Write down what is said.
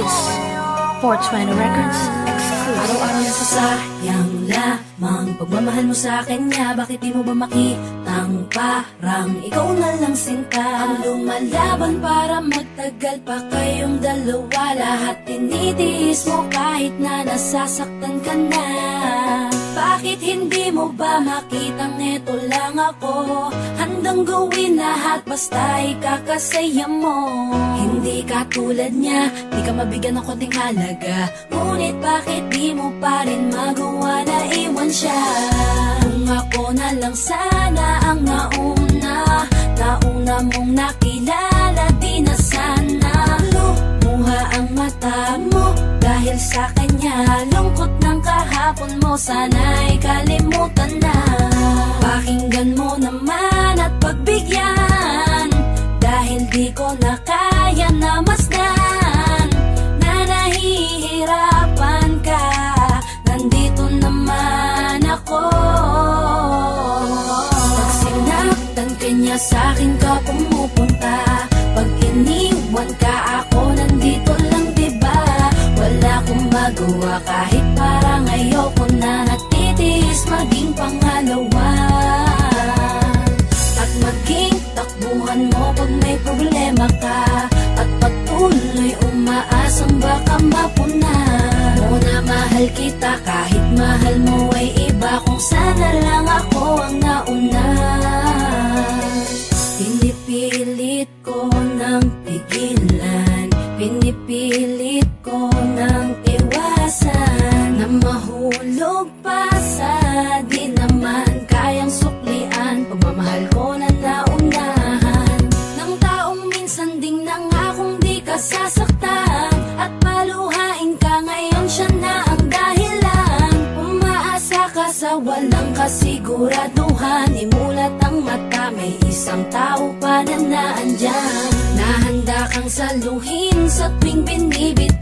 is 420 Records exclusive. Araw-araw na sasayang lamang pagmamahal mo sa akin niya. Bakit di mo ba makitang parang ikaw na lang sinta ang lumalaban para magtagal pa kayong dalawa? Lahat tinitiis mo kahit na nasasaktan ka na. Bakit hindi mo ba makitang eto lang ako? Handang gawin lahat basta ikakasaya mo. Hindi ka tulad niya, di ka mabigyan ng konting halaga. Ngunit bakit di mo pa rin magawa na iwan siya? Kung ako na lang sana ang nauna mong nakilala, di na sana lumuha ang mata mo dahil sa kanya. Lungkot ng kahapon mo, sana'y kalimutan na. Pakinggan mo naman at pagbigyan, dahil di ko na kaya na masdan na nahihirapan ka. Nandito naman ako. Pag sinaktan ka niya, sa'kin ka pumupunta. Pag iniwan ka, ako nandito lang, diba? Wala akong magawa kahit parang ayoko na. Natitiis maging pangalawa at maging takbuhan mo pag may problema ka, at patuloy umaasang baka mapuna mo na mahal kita kahit mahal mo ay iba. Kung sana lang ako ang nauna. Pinipilit ko ng pigilan, pinipilit ko ng iwasan na mahulog pa sa di naman kayang suklian. Pagmamahal ko na naunahan ng taong minsan ding nangakong di ka sasaktan, at paluhain ka ngayon, siya na ang dahilan. Umaasa ka sa walang kasiguraduhan, imulat ang mata, may isang tao pa na naandyan. Nahanda kang saluhin sa tuwing binibit